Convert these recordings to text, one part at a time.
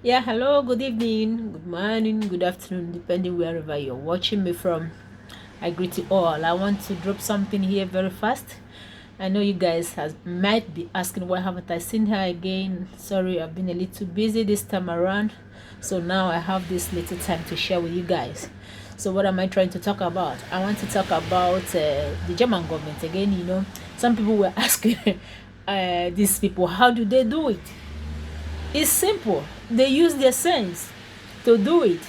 Yeah, hello, good evening, good morning, good afternoon, depending wherever you're watching me from. I greet you all. I want to drop something here very fast. I know you guys might be asking why haven't I seen her again. Sorry, I've been a little busy this time around. So now I have this little time to share with you guys. So what am I trying to talk about? I want to talk about the German government again. Some people were asking these people, how do they do it? It's simple. They use their sense to do it.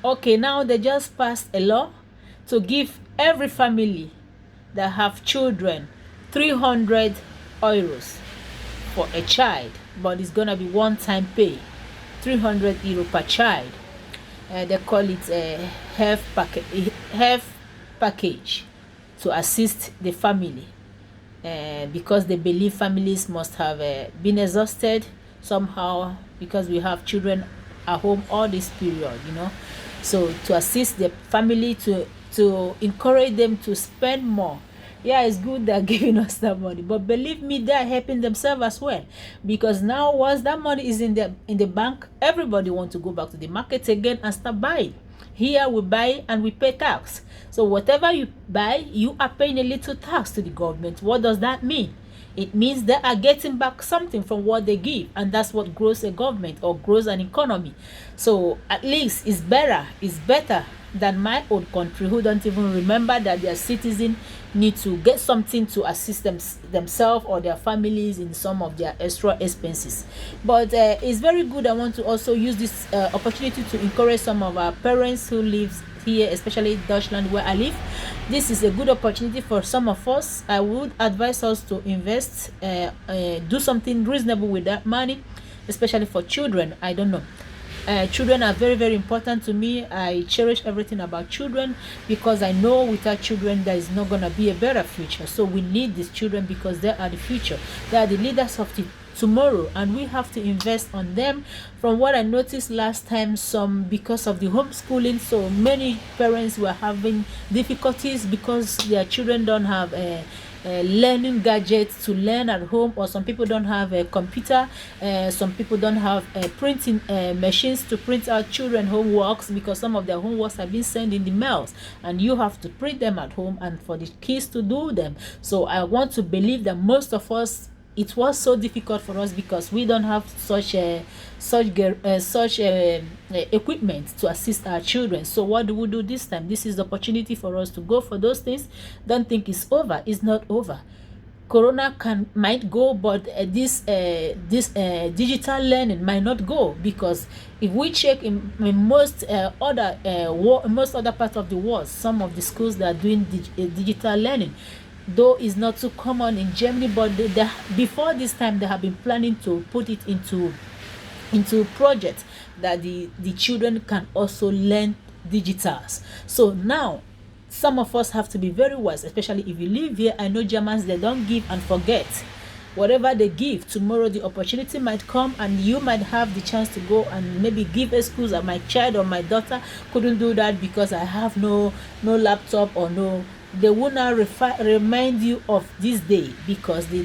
Okay, now they just passed a law to give every family that have children 300 euros for a child, but it's gonna be one-time pay, 300 euro per child. They call it a health package to assist the family, because they believe families must have been exhausted somehow because we have children at home all this period. So to assist the family, to encourage them to spend more. Yeah, it's good they're giving us that money, but believe me, they're helping themselves as well, because now once that money is in the bank, everybody wants to go back to the market again and start buying. Here we buy and we pay tax. So whatever you buy, you are paying a little tax to the government. What does that mean? It means they are getting back something from what they give, and that's what grows a government or grows an economy. So at least it's better than my own country, who don't even remember that their citizens need to get something to assist themselves or their families in some of their extra expenses. But it's very good. I want to also use this opportunity to encourage some of our parents who live here, especially Deutschland where I live. This is a good opportunity for some of us. I would advise us to invest, do something reasonable with that money, especially for children. I don't know. Children are very, very important to me. I cherish everything about children, because I know without children there is not going to be a better future. So we need these children because they are the future. They are the leaders of tomorrow, and we have to invest on them. From what I noticed last time, because of the homeschooling, so many parents were having difficulties because their children don't have a learning gadgets to learn at home, or some people don't have a computer, some people don't have printing machines to print out children homeworks, because some of their homeworks have been sent in the mails and you have to print them at home and for the kids to do them. So I want to believe that most of us, it was so difficult for us because we don't have such equipment to assist our children. So what do we do this time? This is the opportunity for us to go for those things. Don't think it's over. It's not over. Corona might go, but this digital learning might not go, because if we check in most most other parts of the world, some of the schools that are doing digital learning, though is not too common in Germany, but before this time they have been planning to put it into projects that the children can also learn digitals. So now some of us have to be very wise, especially if you live here. I know Germans, they don't give and forget. Whatever they give, tomorrow the opportunity might come and you might have the chance to go and maybe give excuse that my child or my daughter couldn't do that because I have no laptop or no. They will not remind you of this day, because they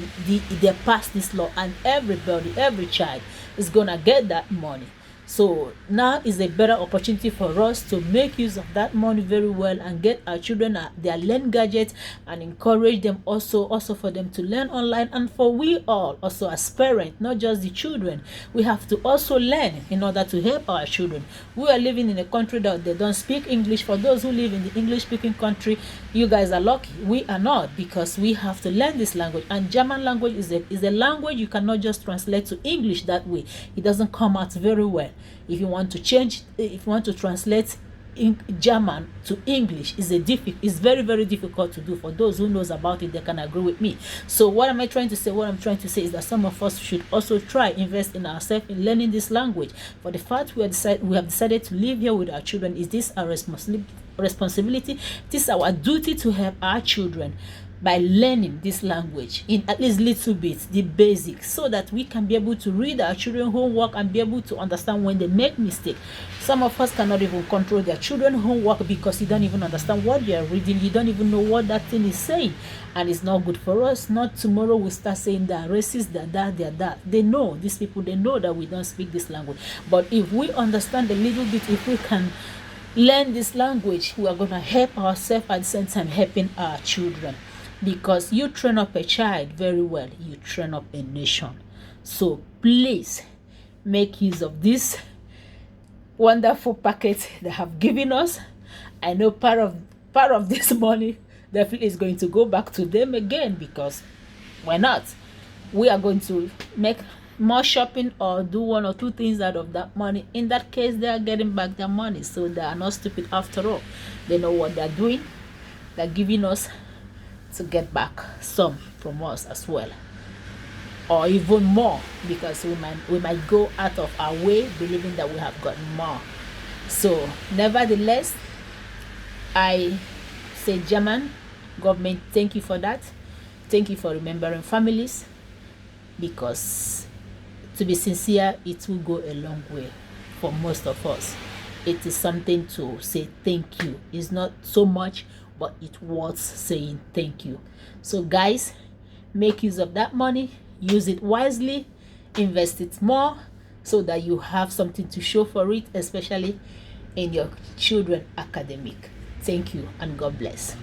passed this law, and every child is gonna get that money. So now is a better opportunity for us to make use of that money very well and get our children their learn gadgets, and encourage them also for them to learn online. And for we all also as parents, not just the children, we have to also learn in order to help our children. We are living in a country that they don't speak English. For those who live in the English speaking country, you guys are lucky. We are not, because we have to learn this language. And German language is a language you cannot just translate to English that way. It doesn't come out very well. If you want to translate in German to English, is very, very difficult to do. For those who knows about it, they can agree with me. So what am I trying to say? What I'm trying to say is that some of us should also try invest in ourselves in learning this language. For the fact we have decided to live here with our children, is this our responsibility? It is our duty to help our children. by learning this language in at least little bit, the basics, so that we can be able to read our children homework and be able to understand when they make mistake. Some of us cannot even control their children homework because you don't even understand what they are reading. You don't even know what that thing is saying, and it's not good for us. Not tomorrow we start saying they're racist, they're that. They know, these people, they know that we don't speak this language. But if we understand a little bit, if we can learn this language, we are going to help ourselves at the same time helping our children. Because you train up a child very well, you train up a nation. So please make use of this wonderful packet they have given us. I know part of this money definitely is going to go back to them again, because why not? We are going to make more shopping or do one or two things out of that money. In that case, they are getting back their money, so they are not stupid after all. They know what they're doing. They're giving us to get back some from us as well, or even more, because we might go out of our way believing that we have gotten more. So nevertheless, I say, German government, thank you for that. Thank you for remembering families, because to be sincere, it will go a long way for most of us. It is something to say thank you. It's not so much, but it's worth saying thank you. So guys, make use of that money, use it wisely, invest it more, so that you have something to show for it, especially in your children academic. Thank you, and God bless.